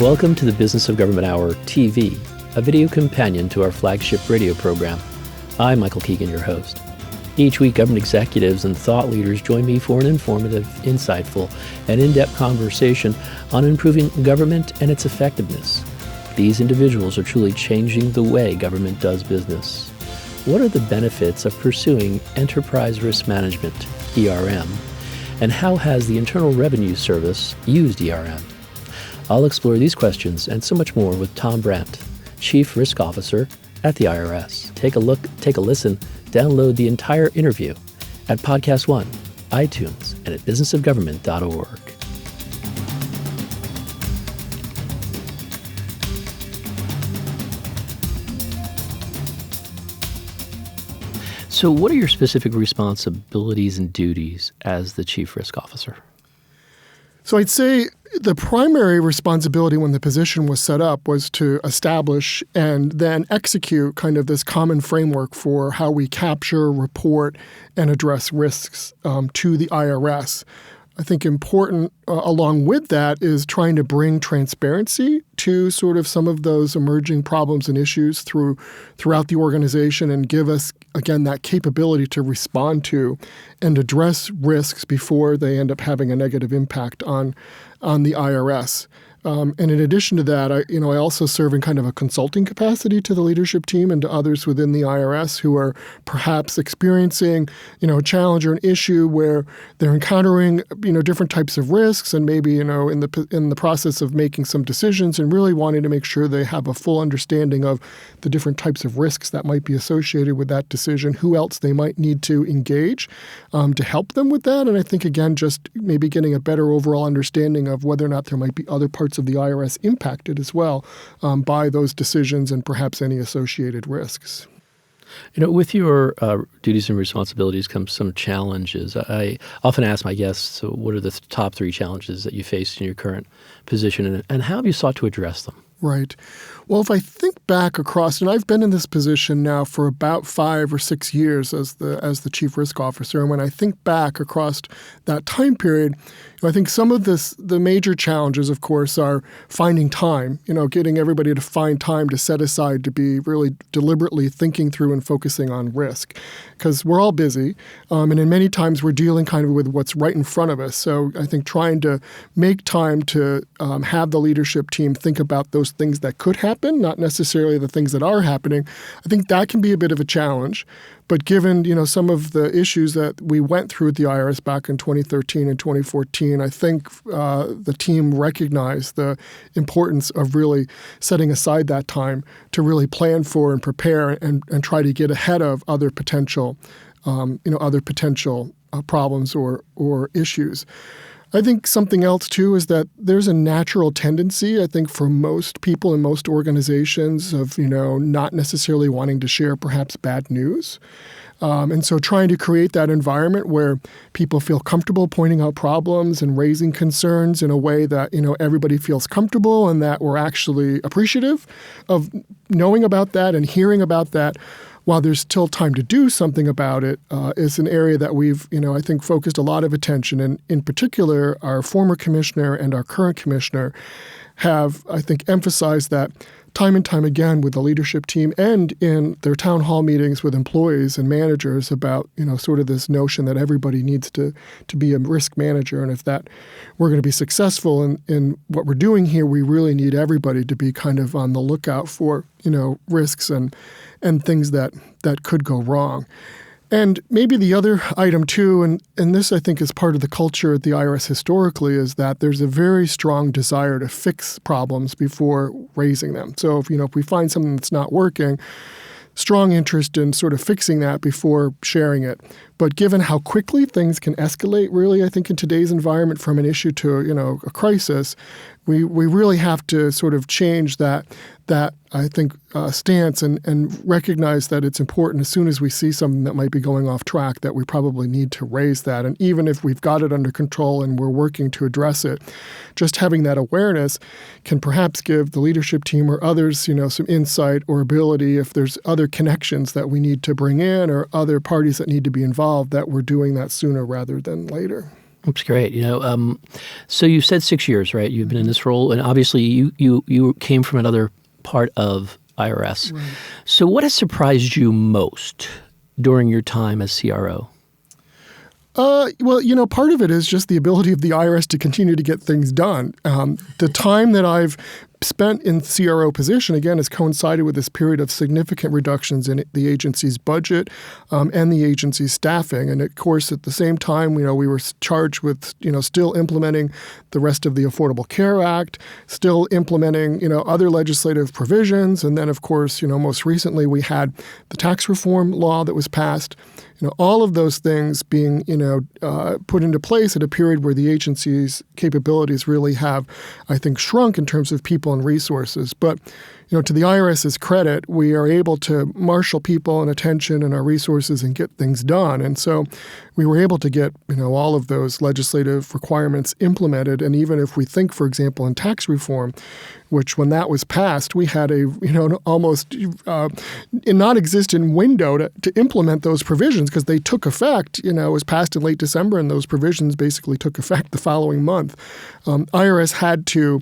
Welcome to the Business of Government Hour TV, a video companion to our flagship radio program. I'm Michael Keegan, your host. Each week, government executives and thought leaders join me for an informative, insightful, and in-depth conversation on improving government and its effectiveness. These individuals are truly changing the way government does business. What are the benefits of pursuing enterprise risk management, ERM, and how has the Internal Revenue Service used ERM? I'll explore these questions and so much more with Tom Brandt, Chief Risk Officer at the IRS. Take a look, take a listen, download the entire interview at Podcast One, iTunes, and at businessofgovernment.org. So what are your specific responsibilities and duties as the Chief Risk Officer? So I'd say the primary responsibility when the position was set up was to establish and then execute kind of this common framework for how we capture, report, and address risks to the IRS. I think important along with that is trying to bring transparency to sort of some of those emerging problems and issues throughout the organization and give us, again, that capability to respond to and address risks before they end up having a negative impact on the IRS. And in addition to that, I also serve in kind of a consulting capacity to the leadership team and to others within the IRS who are perhaps experiencing, a challenge or an issue where they're encountering, different types of risks and maybe, in the process of making some decisions and really wanting to make sure they have a full understanding of the different types of risks that might be associated with that decision, who else they might need to engage to help them with that. And I think, again, just maybe getting a better overall understanding of whether or not there might be other parts of the IRS impacted as well by those decisions and perhaps any associated risks. With your duties and responsibilities comes some challenges. I often ask my guests, so what are the top three challenges that you faced in your current position, and how have you sought to address them? Right. Well, if I think back across, and I've been in this position now for about 5 or 6 years as the Chief Risk Officer, and when I think back across that time period, I think some of the major challenges, of course, are finding time, getting everybody to find time to set aside to be really deliberately thinking through and focusing on risk. Because we're all busy, and in many times we're dealing kind of with what's right in front of us. So I think trying to make time to have the leadership team think about those things that could happen, not necessarily the things that are happening, I think that can be a bit of a challenge. But given, some of the issues that we went through at the IRS back in 2013 and 2014, I think the team recognized the importance of really setting aside that time to really plan for and prepare and try to get ahead of other potential problems or issues. I think something else, too, is that there's a natural tendency, I think, for most people in most organizations of, not necessarily wanting to share perhaps bad news. And so trying to create that environment where people feel comfortable pointing out problems and raising concerns in a way that, everybody feels comfortable and that we're actually appreciative of knowing about that and hearing about that while there's still time to do something about it, is an area that we've, I think, focused a lot of attention. And in particular, our former commissioner and our current commissioner have, I think, emphasized that time and time again with the leadership team and in their town hall meetings with employees and managers about, sort of this notion that everybody needs to be a risk manager. And if that we're going to be successful in what we're doing here, we really need everybody to be kind of on the lookout for, risks and things that could go wrong. And maybe the other item, too, and this, I think, is part of the culture at the IRS historically, is that there's a very strong desire to fix problems before raising them. So, if we find something that's not working, strong interest in sort of fixing that before sharing it. But given how quickly things can escalate, really, I think in today's environment from an issue to, a crisis, we really have to sort of change that I think, stance and recognize that it's important as soon as we see something that might be going off track that we probably need to raise that. And even if we've got it under control and we're working to address it, just having that awareness can perhaps give the leadership team or others, some insight or ability if there's other connections that we need to bring in or other parties that need to be involved, that we're doing that sooner rather than later. That's great. So you said 6 years, right? You've been in this role, and obviously you came from another part of IRS. Right. So what has surprised you most during your time as CRO? Well, part of it is just the ability of the IRS to continue to get things done. The time that I've spent in CRO position, again, has coincided with this period of significant reductions in the agency's budget and the agency's staffing. And of course, at the same time, we were charged with, still implementing the rest of the Affordable Care Act, still implementing, other legislative provisions. And then, of course, most recently we had the tax reform law that was passed. All of those things being, put into place at a period where the agency's capabilities really have, I think, shrunk in terms of people and resources. But, to the IRS's credit, we are able to marshal people and attention and our resources and get things done. And so we were able to get, all of those legislative requirements implemented. And even if we think, for example, in tax reform, which when that was passed, we had a, almost non-existent window to implement those provisions because they took effect, it was passed in late December and those provisions basically took effect the following month. IRS had to,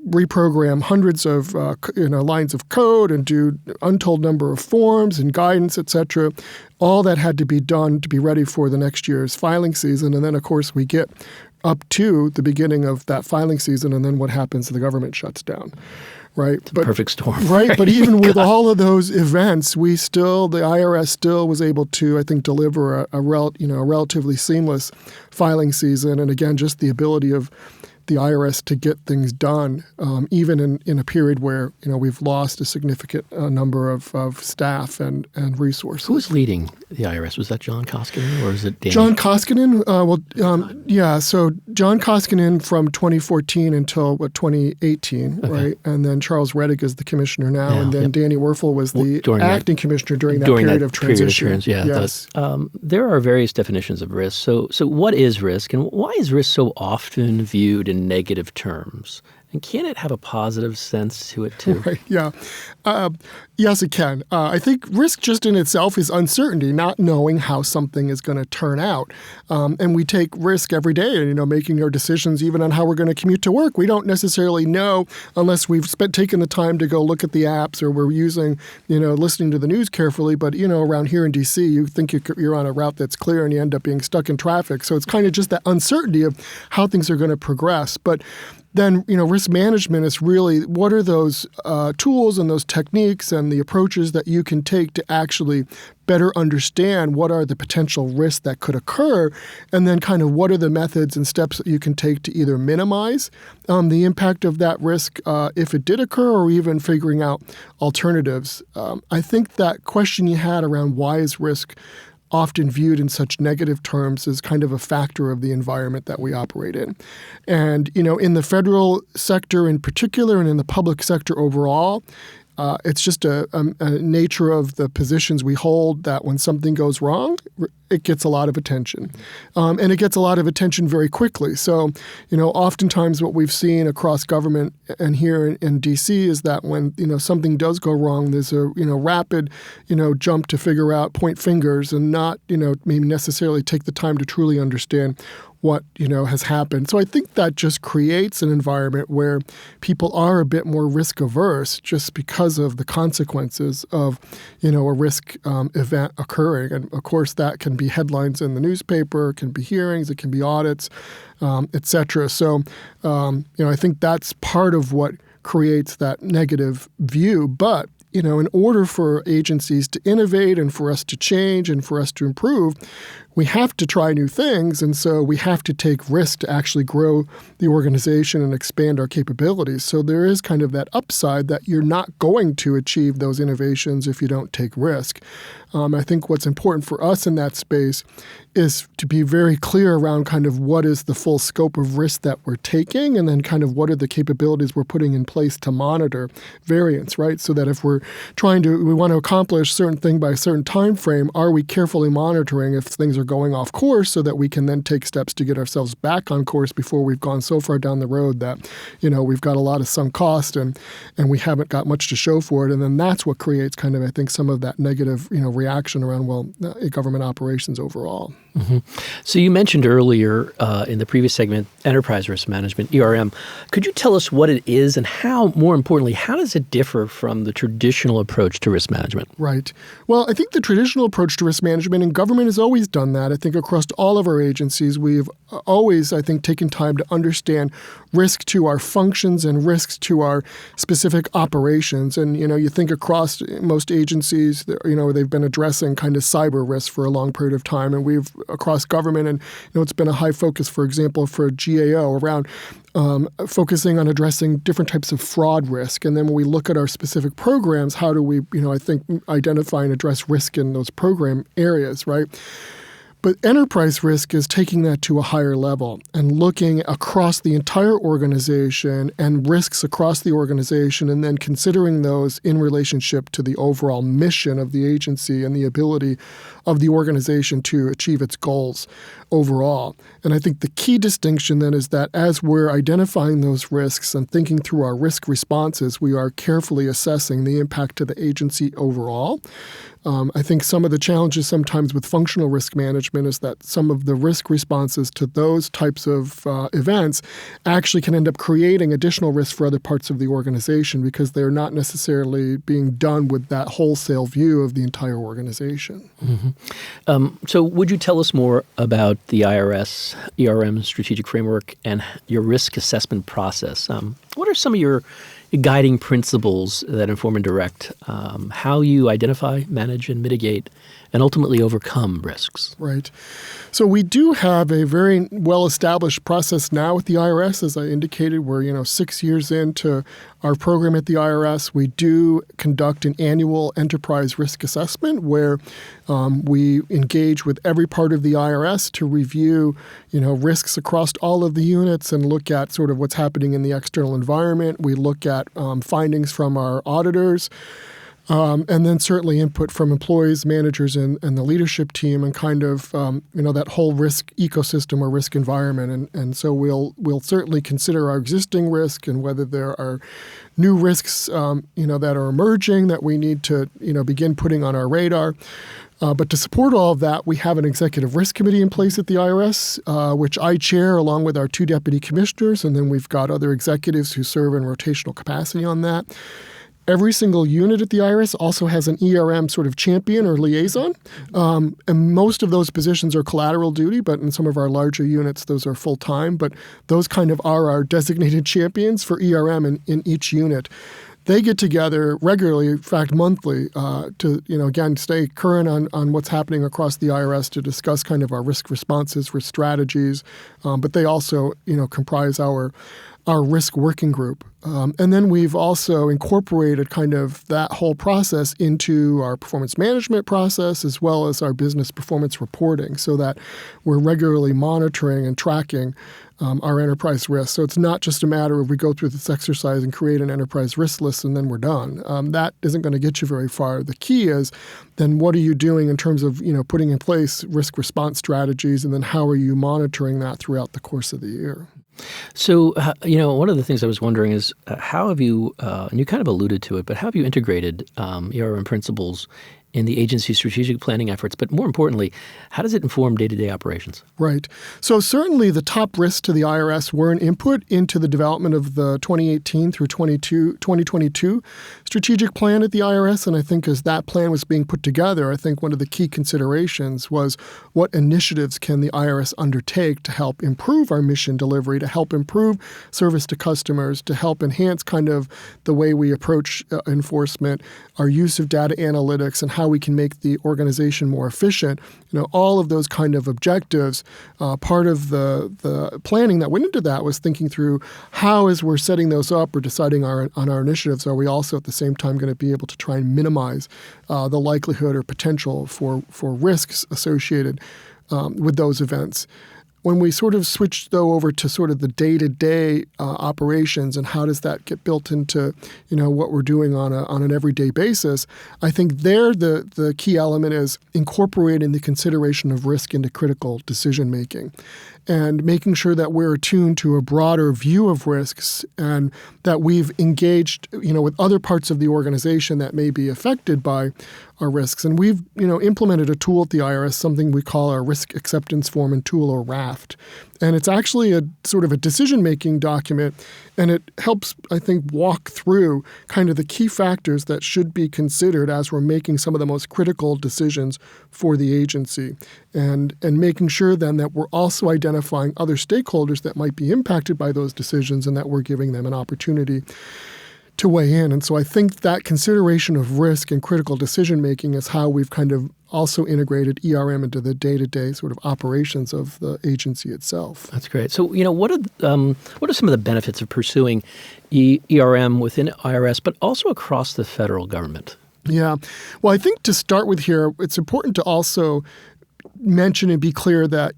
reprogram hundreds of, lines of code and do untold number of forms and guidance, et cetera. All that had to be done to be ready for the next year's filing season. And then, of course, we get up to the beginning of that filing season, and then what happens? The government shuts down, right? It's a perfect storm. Right, but even with all of those events, the IRS still was able to, I think, deliver a relatively seamless filing season. And again, just the ability of the IRS to get things done, even in a period where we've lost a significant number of staff and resources. Who was leading the IRS? Was that John Koskinen or is it Danny? John Koskinen? So John Koskinen from 2014 until 2018, okay. Right? And then Charles Rettig is the commissioner now, and then Danny Werfel was the acting commissioner during that period of transition. Yes. There are various definitions of risk. So what is risk, and why is risk so often viewed in negative terms? And can it have a positive sense to it too? Right, yeah. Yes, it can. I think risk just in itself is uncertainty, not knowing how something is going to turn out. And we take risk every day, making our decisions even on how we're going to commute to work. We don't necessarily know unless we've taken the time to go look at the apps or we're using, listening to the news carefully. But, around here in D.C., you think you're on a route that's clear and you end up being stuck in traffic. So it's kind of just that uncertainty of how things are going to progress. But then, risk management is really what are those tools and those techniques and the approaches that you can take to actually better understand what are the potential risks that could occur, and then kind of what are the methods and steps that you can take to either minimize the impact of that risk if it did occur, or even figuring out alternatives. I think that question you had around why is risk often viewed in such negative terms as kind of a factor of the environment that we operate in. And, in the federal sector in particular and in the public sector overall, it's just a nature of the positions we hold that when something goes wrong, it gets a lot of attention. And it gets a lot of attention very quickly. So, oftentimes what we've seen across government and here in D.C. is that when, something does go wrong, there's a, rapid, jump to figure out, point fingers and not, maybe necessarily take the time to truly understand what, has happened. So I think that just creates an environment where people are a bit more risk averse just because of the consequences of, a risk event occurring. And of course, that can be headlines in the newspaper, it can be hearings, it can be audits, et cetera. So, I think that's part of what creates that negative view. But in order for agencies to innovate and for us to change and for us to improve, we have to try new things. And so we have to take risk to actually grow the organization and expand our capabilities. So there is kind of that upside that you're not going to achieve those innovations if you don't take risk. I think what's important for us in that space is to be very clear around kind of what is the full scope of risk that we're taking, and then kind of what are the capabilities we're putting in place to monitor variance, right? So that if we want to accomplish a certain thing by a certain time frame, are we carefully monitoring if things are going off course so that we can then take steps to get ourselves back on course before we've gone so far down the road that, we've got a lot of sunk cost and we haven't got much to show for it. And then that's what creates kind of, I think, some of that negative, reaction around, government operations overall. Mm-hmm. So you mentioned earlier in the previous segment, enterprise risk management, ERM. Could you tell us what it is and how, more importantly, how does it differ from the traditional approach to risk management? Right. Well, I think the traditional approach to risk management, and government has always done that. I think across all of our agencies, we've always, I think, taken time to understand risk to our functions and risks to our specific operations. And, you think across most agencies, they've been addressing kind of cyber risk for a long period of time. And we've across government, and it's been a high focus, for example, for GAO around focusing on addressing different types of fraud risk. And then when we look at our specific programs, how do we, I think, identify and address risk in those program areas, right? But enterprise risk is taking that to a higher level and looking across the entire organization and risks across the organization, and then considering those in relationship to the overall mission of the agency and the ability of the organization to achieve its goals overall. And I think the key distinction then is that as we're identifying those risks and thinking through our risk responses, we are carefully assessing the impact to the agency overall. I think some of the challenges sometimes with functional risk management is that some of the risk responses to those types of events actually can end up creating additional risk for other parts of the organization because they're not necessarily being done with that wholesale view of the entire organization. Mm-hmm. So would you tell us more about the IRS ERM strategic framework and your risk assessment process? What are some of your guiding principles that inform and direct how you identify, manage, and mitigate, and ultimately overcome risks? Right. So we do have a very well-established process now with the IRS. As I indicated, we're 6 years into our program at the IRS. We do conduct an annual enterprise risk assessment where we engage with every part of the IRS to review risks across all of the units and look at sort of what's happening in the external environment. We look at findings from our auditors. And then certainly input from employees, managers, and the leadership team, and kind of that whole risk ecosystem or risk environment. And so we'll certainly consider our existing risk and whether there are new risks that are emerging that we need to begin putting on our radar. But to support all of that, we have an executive risk committee in place at the IRS, which I chair along with our 2 deputy commissioners, and then we've got other executives who serve in rotational capacity on that. Every single unit at the IRS also has an ERM sort of champion or liaison. And most of those positions are collateral duty, but in some of our larger units, those are full-time. But those kind of are our designated champions for ERM in each unit. They get together regularly, in fact, monthly, to, again, stay current on what's happening across the IRS to discuss kind of our risk responses, risk strategies. But they also, comprise our risk working group. And then we've also incorporated kind of that whole process into our performance management process as well as our business performance reporting so that we're regularly monitoring and tracking our enterprise risk. So it's not just a matter of we go through this exercise and create an enterprise risk list and then we're done. That isn't going to get you very far. The key is then what are you doing in terms of putting in place risk response strategies, and then how are you monitoring that throughout the course of the year? So, one of the things I was wondering is how have you, and you kind of alluded to it, but how have you integrated ERM principles in the agency's strategic planning efforts? But more importantly, how does it inform day-to-day operations? Right. So certainly the top risks to the IRS were an input into the development of the 2018 through 2022 strategic plan at the IRS. And I think as that plan was being put together, I think one of the key considerations was what initiatives can the IRS undertake to help improve our mission delivery, to help improve service to customers, to help enhance kind of the way we approach enforcement, our use of data analytics, and how we can make the organization more efficient. All of those kind of objectives, part of the planning that went into that was thinking through how, as we're setting those up or deciding on our initiatives, are we also at the same time going to be able to try and minimize the likelihood or potential for risks associated with those events. When we sort of switch, though, over to sort of the day-to-day operations and how does that get built into, what we're doing on an everyday basis, I think there the key element is incorporating the consideration of risk into critical decision-making. and making sure that we're attuned to a broader view of risks and that we've engaged, with other parts of the organization that may be affected by our risks. And we've, implemented a tool at the IRS, something we call our Risk Acceptance Form and Tool, or RAFT. And it's actually a sort of a decision-making document, and it helps, I think, walk through kind of the key factors that should be considered as we're making some of the most critical decisions for the agency, and making sure then that we're also identifying other stakeholders that might be impacted by those decisions and that we're giving them an opportunity to weigh in. And so I think that consideration of risk and critical decision-making is how we've kind of also integrated ERM into the day-to-day sort of operations of the agency itself. That's great. So, what are some of the benefits of pursuing ERM within IRS, but also across the federal government? Yeah. Well, I think to start with here, it's important to also mention and be clear that,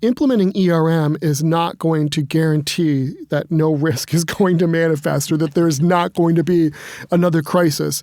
implementing ERM is not going to guarantee that no risk is going to manifest or that there is not going to be another crisis,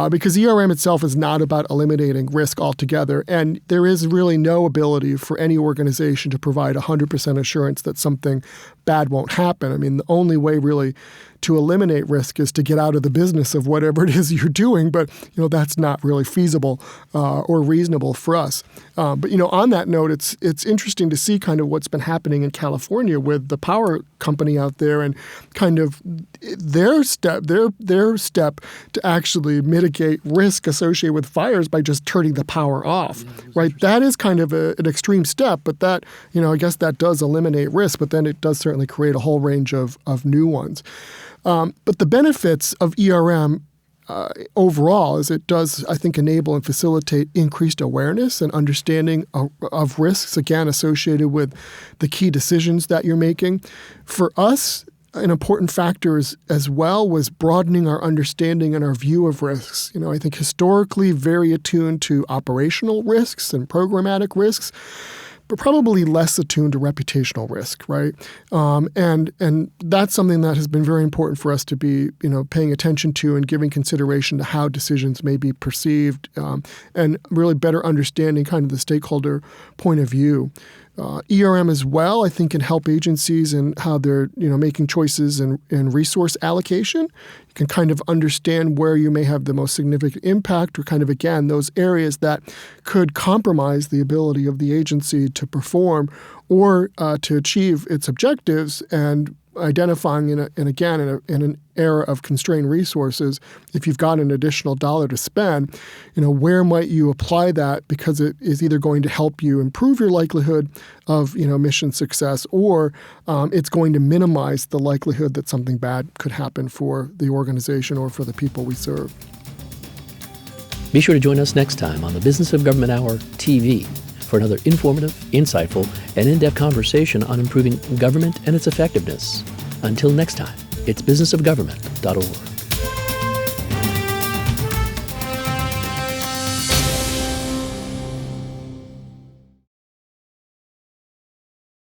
because ERM itself is not about eliminating risk altogether. And there is really no ability for any organization to provide 100% assurance that something bad won't happen. I mean, the only way really to eliminate risk is to get out of the business of whatever it is you're doing, but that's not really feasible or reasonable for us. But on that note, it's interesting to see kind of what's been happening in California with the power company out there and kind of their step to actually mitigate risk associated with fires by just turning the power off. Right? That is kind of an extreme step, but that I guess that does eliminate risk, but then it does certainly create a whole range of new ones. But the benefits of ERM overall is it does, I think, enable and facilitate increased awareness and understanding of risks, again, associated with the key decisions that you're making. For us, an important factor as well was broadening our understanding and our view of risks. I think historically very attuned to operational risks and programmatic risks, but probably less attuned to reputational risk, right? And that's something that has been very important for us to be, paying attention to and giving consideration to how decisions may be perceived, and really better understanding kind of the stakeholder point of view. ERM as well, I think, can help agencies in how they're, making choices in resource allocation. You can kind of understand where you may have the most significant impact, or kind of, again, those areas that could compromise the ability of the agency to perform or to achieve its objectives, and identifying in an era of constrained resources, if you've got an additional dollar to spend, where might you apply that, because it is either going to help you improve your likelihood of, mission success, or it's going to minimize the likelihood that something bad could happen for the organization or for the people we serve. Be sure to join us next time on the Business of Government Hour TV for another informative, insightful, and in-depth conversation on improving government and its effectiveness. Until next time, it's businessofgovernment.org.